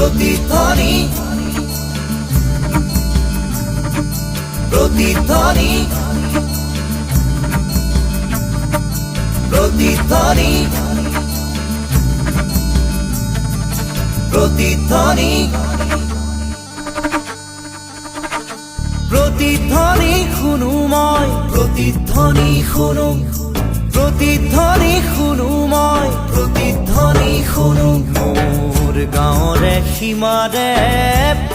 প্ৰতিধ্বনি প্ৰতিধ্বনি প্ৰতিধ্বনি প্ৰতিধ্বনি প্ৰতিধ্বনি শুনুময় প্ৰতিধ্বনি শুনো প্ৰতিধ্বনি শুনুময় প্ৰতিধ্বনি শুনো মোৰ গাঁৱৰে সীমাৰে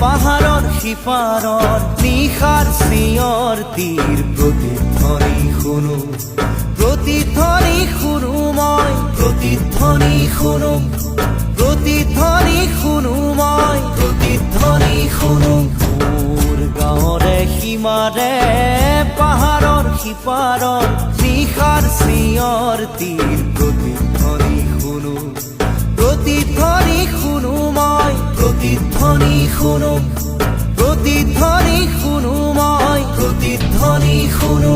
পাহাৰৰ সিপাৰৰ নিশাৰ চিঞৰ তীৰ প্ৰতিধ্বনি শুনো প্ৰতিধ্বনি শুনুময় প্ৰতিধ্বনি শুনো প্ৰতিধ্বনি শুনুময় প্ৰতিধ্বনি শুনো মোৰ গাঁৱৰে সীমাৰে পাহাৰৰ সিপাৰৰ নিশাৰ চিঞৰ তীৰ প্ৰতিধ্বনি শুনো প্ৰতিধ্বনি শুনুময় প্ৰতিধ্বনি শুনো প্ৰতিধ্বনি শুনুময় প্ৰতিধ্বনি শুনো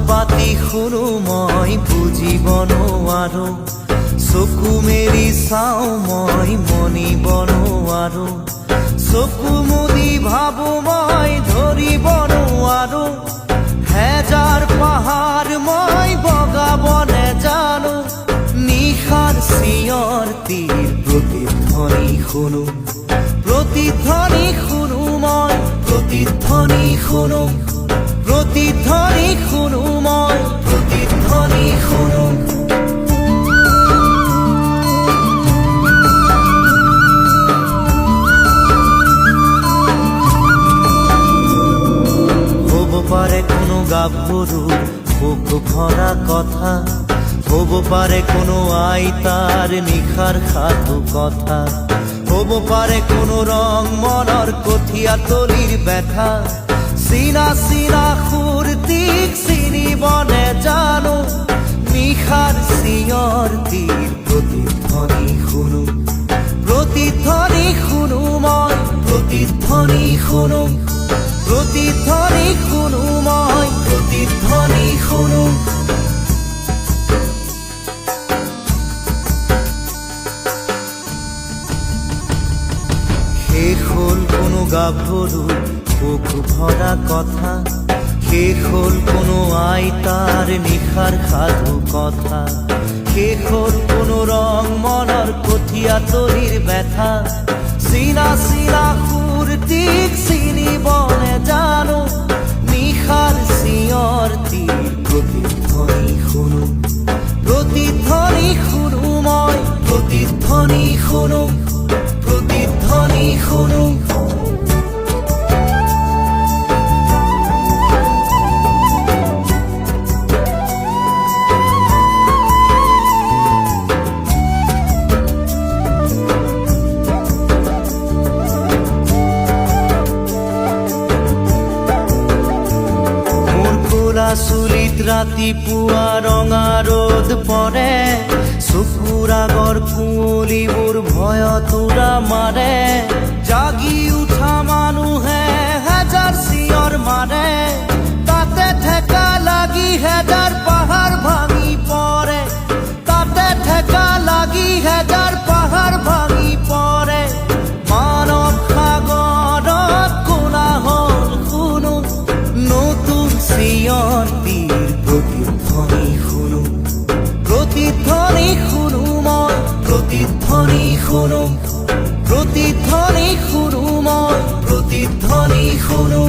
পাতি শুনো মই বুজিব নোৱাৰো চকু মেলি চাওঁ মই মনিব নোৱাৰো চকু মুদি ভাবো মই ধৰিব নোৱাৰো হেজাৰ পাহাৰ মই বগাব নেজানো নিশাৰ চিঞৰ তীৰ প্ৰতিধ্বনি শুনো প্ৰতিধ্বনি শুনো মই প্ৰতিধ্বনি শুনো প্ৰতিধ্বনি শুনো মই প্ৰতিধ্বনি শুনো হ'ব পাৰে কোনো গাভৰুৰ বুক ভৰা কথা হ'ব পাৰে কোনো আইতাৰ নিশাৰ সাধু কথা হ'ব পাৰে কোনো ৰং মনৰ কঠীয়া তলিৰ ব্যথা চিনা চিনা সুৰটিক চিনিব নেজানো নিশাৰ চিঞৰ তীৰ প্ৰতিধ্বনি শুনো প্ৰতিধ্বনি শুনো মই প্ৰতিধ্বনি শুনো প্ৰতিধ্বনি শুনো মই প্ৰতিধ্বনি শুনো শেষ হ'ল কোনো গাভৰুৰ বুক ভৰা কথা শেষ হ'ল কোনো আইতাৰ নিশাৰ সাধু কথা শেষ হ'ল কোনো ৰং মনৰ কঠীয়া তলিৰ ব্যথা চিনা চিনা সুৰটিক চিনিব নেজানো নিশাৰ চিঞৰ তীৰ প্ৰতিধ্বনি শুনো প্ৰতিধ্বনি শুনো মই প্ৰতিধ্বনি শুনো প্ৰতিধ্বনি শুনো চুলিত ৰাতিপুৱা ৰঙা ৰ'দ পৰে চকুৰ আগৰ কুঁৱলীবোৰ ভয়ত উৰা মাৰে জাগি উঠা মানুহে হেজাৰ চিঞৰ মাৰে তাতে ঠেকা লাগি হেজাৰ পাহাৰ ভাঙি পৰে তাতে ঠেকা লাগি হেজাৰ পাহাৰ ভাঙি পৰে মানৱ সাগৰত কোলাহল শুনো নতুন চিঞৰ তীৰ প্ৰতিধ্বনি শুনো প্ৰতিধ্বনি শুনো মই প্ৰতিধ্বনি শুনো প্ৰতিধ্বনি শুনো মই প্ৰতিধ্বনি শুনো